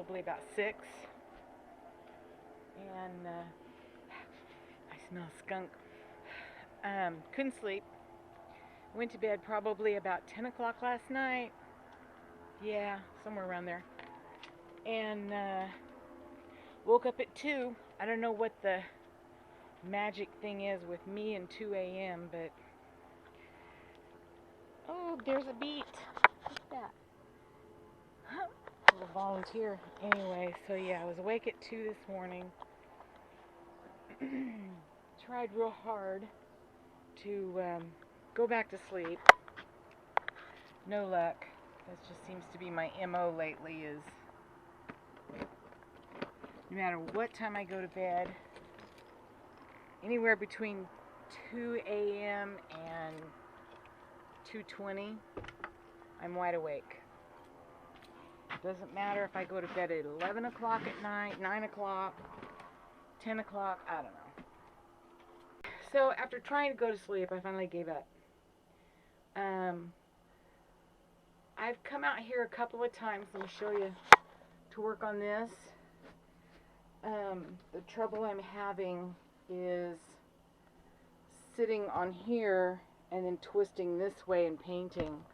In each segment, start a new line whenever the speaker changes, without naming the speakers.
probably about 6. And I smell skunk. Couldn't sleep. Went to bed probably about 10 o'clock last night. Yeah, somewhere around there. And woke up at 2. I don't know what the magic thing is with me and 2 a.m., but... Oh, there's a beet. What's that? A little volunteer. Anyway, so yeah, I was awake at 2 this morning. Tried real hard to go back to sleep. No luck. That just seems to be my MO lately, is no matter what time I go to bed, anywhere between 2 a.m. and 2:20, I'm wide awake. Doesn't matter if I go to bed at 11 o'clock at night, 9 o'clock, 10 o'clock, I don't know. So after trying to go to sleep, I finally gave up. I've come out here a couple of times, let me show you, to work on this. The trouble I'm having is sitting on here and then twisting this way and painting.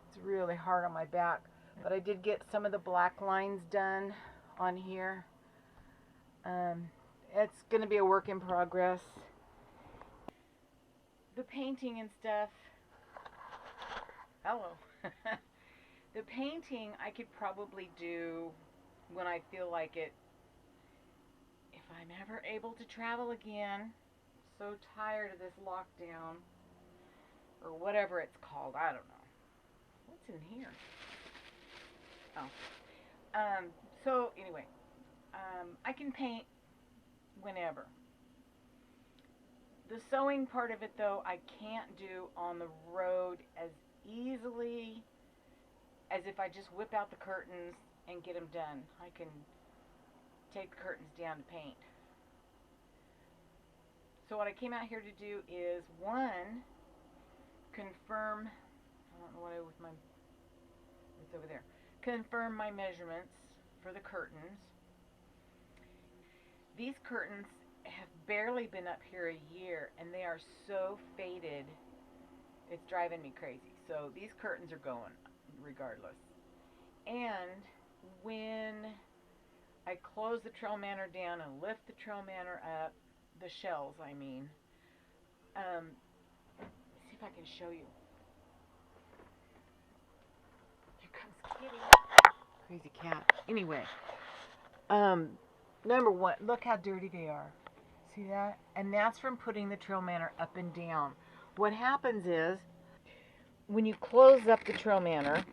It's really hard on my back, but I did get some of the black lines done on here. It's going to be a work in progress. The painting and stuff, hello. The painting I could probably do when I feel like it. If I'm ever able to travel again, so tired of this lockdown, or whatever it's called, I don't know. What's in here? Oh. So anyway, I can paint whenever. The sewing part of it, though, I can't do on the road as easily as if I just whip out the curtains and get them done. I can take the curtains down to paint. So what I came out here to do is, one, confirm, I don't know what I with my, it's over there, confirm my measurements for the curtains. These curtains have barely been up here a year, and they are so faded, it's driving me crazy. So these curtains are going regardless. And when I close the TrailManor down and lift the TrailManor up, the shells I mean, see if I can show you. Here comes Kitty. Crazy cat. Anyway, number one, look how dirty they are. See that? And that's from putting the TrailManor up and down. What happens is, when you close up the TrailManor,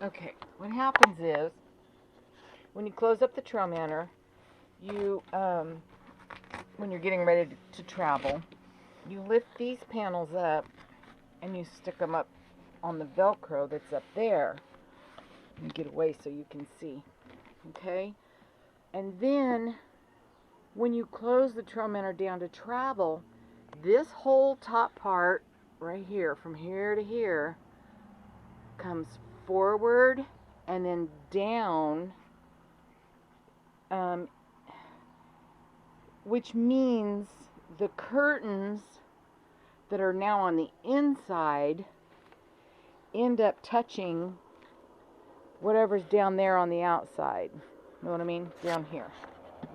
okay, what happens is, when you close up the TrailManor, you, when you're getting ready to travel, you lift these panels up and you stick them up on the Velcro that's up there. Let me get away so you can see. Okay? And then, when you close the TrailManor down to travel, this whole top part, right here, from here to here, comes forward and then down, which means the curtains that are now on the inside end up touching whatever's down there on the outside. You know what I mean? Down here.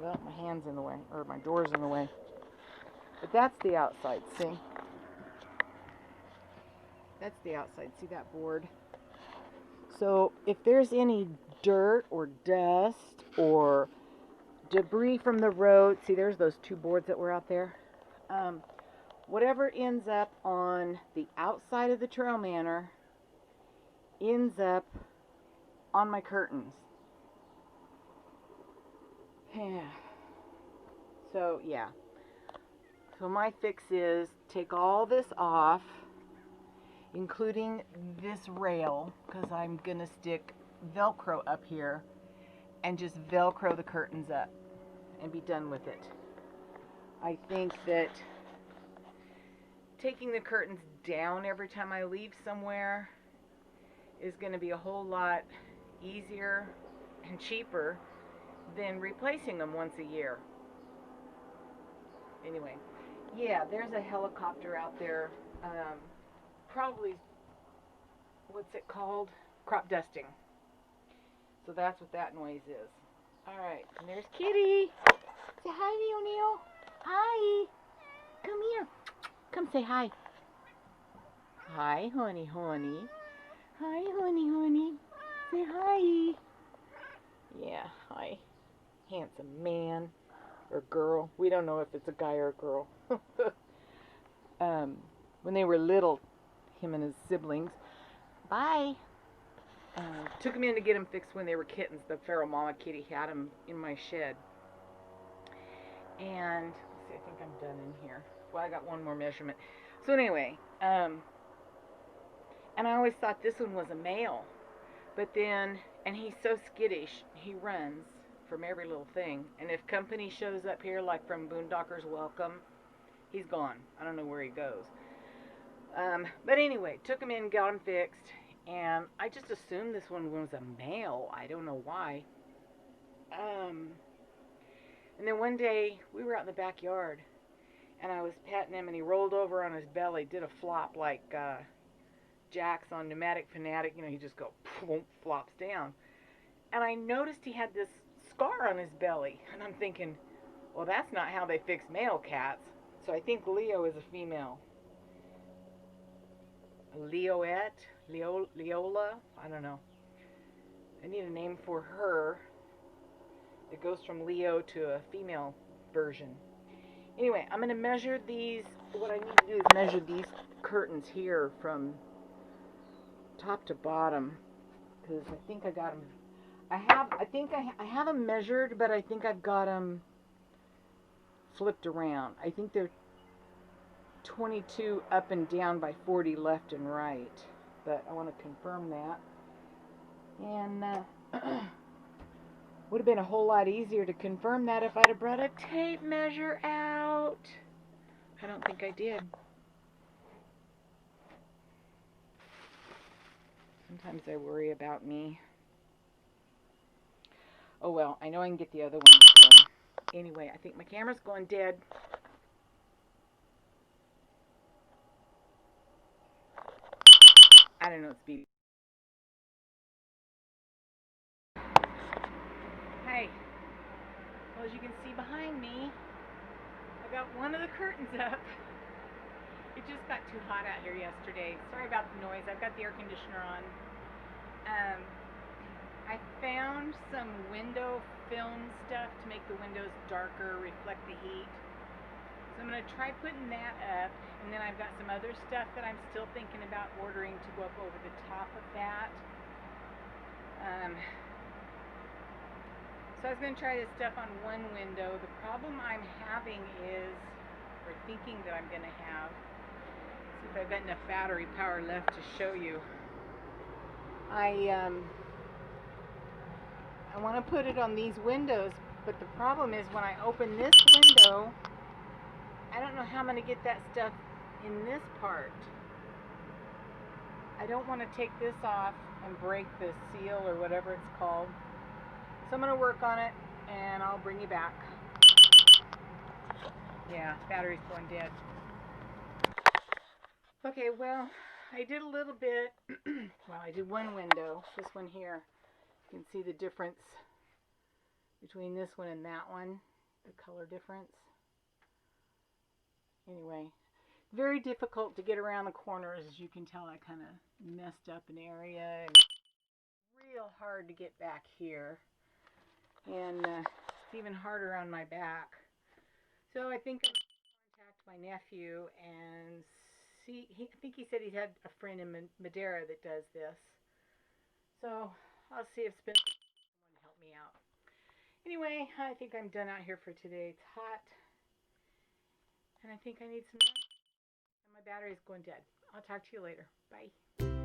Well, my hand's in the way, or my door's in the way. But that's the outside, see? That's the outside. See that board? So if there's any dirt or dust or debris from the road, see there's those 2 boards that were out there. Whatever ends up on the outside of the TrailManor ends up on my curtains. Yeah. So yeah. So my fix is take all this off, including this rail, because I'm going to stick Velcro up here, and just Velcro the curtains up and be done with it. I think that taking the curtains down every time I leave somewhere is going to be a whole lot easier and cheaper than replacing them once a year. Anyway, yeah, there's a helicopter out there, probably, what's it called? Crop dusting. So that's what that noise is. Alright, and there's Kitty. Say hi, O'Neill. Hi. Come here. Come say hi. Hi, honey, honey. Hi, honey, honey. Say hi. Yeah, hi. Handsome man or girl. We don't know if it's a guy or a girl. When they were little, him and his siblings. Bye. Took them in to get them fixed when they were kittens. The feral mama kitty had them in my shed. And, let's see, I think I'm done in here. Well, I got one more measurement. So anyway, and I always thought this one was a male. But then, and he's so skittish, he runs from every little thing. And if company shows up here, like from Boondockers Welcome, he's gone. I don't know where he goes. But anyway, took him in, got him fixed. And I just assumed this one was a male. I don't know why. And then one day, we were out in the backyard, and I was petting him, and he rolled over on his belly, did a flop like Jax on Pneumatic Fanatic. You know, he just go, flops down. And I noticed he had this scar on his belly, and I'm thinking, well, that's not how they fix male cats. So I think Leo is a female. Leola, I don't know. I need a name for her. It goes from Leo to a female version. Anyway, I'm going to measure these. What I need to do is measure these curtains here from top to bottom, because I think I got them. I have them measured, but I think I've got them flipped around. I think they're 22 up and down by 40 left and right, but I want to confirm that. And would have been a whole lot easier to confirm that if I'd have brought a tape measure out. I don't think I did. Sometimes I worry about me. Oh well, I know I can get the other ones done. Anyway, I think my camera's going dead. I don't know, it's beeping. Hey, well, as you can see behind me, I got one of the curtains up. It just got too hot out here yesterday. Sorry about the noise. I've got the air conditioner on. I found some window film stuff to make the windows darker, reflect the heat. So I'm going to try putting that up, and then I've got some other stuff that I'm still thinking about ordering to go up over the top of that. So I was going to try this stuff on one window. The problem I'm having is, or thinking that I'm going to have, see if I've got enough battery power left to show you. I want to put it on these windows, but the problem is when I open this window, I don't know how I'm going to get that stuff in this part. I don't want to take this off and break the seal or whatever it's called. So I'm going to work on it, and I'll bring you back. Yeah, battery's going dead. Okay, well, I did a little bit. Well, I did one window, this one here. You can see the difference between this one and that one, the color difference. Anyway, very difficult to get around the corners. As you can tell, I kind of messed up an area. And real hard to get back here. And it's even harder on my back. So I think I'll contact my nephew and see. I think he said he had a friend in Madeira that does this. So I'll see if Spencer can help me out. Anyway, I think I'm done out here for today. It's hot. And I think I need some rest. And my battery's going dead. I'll talk to you later. Bye.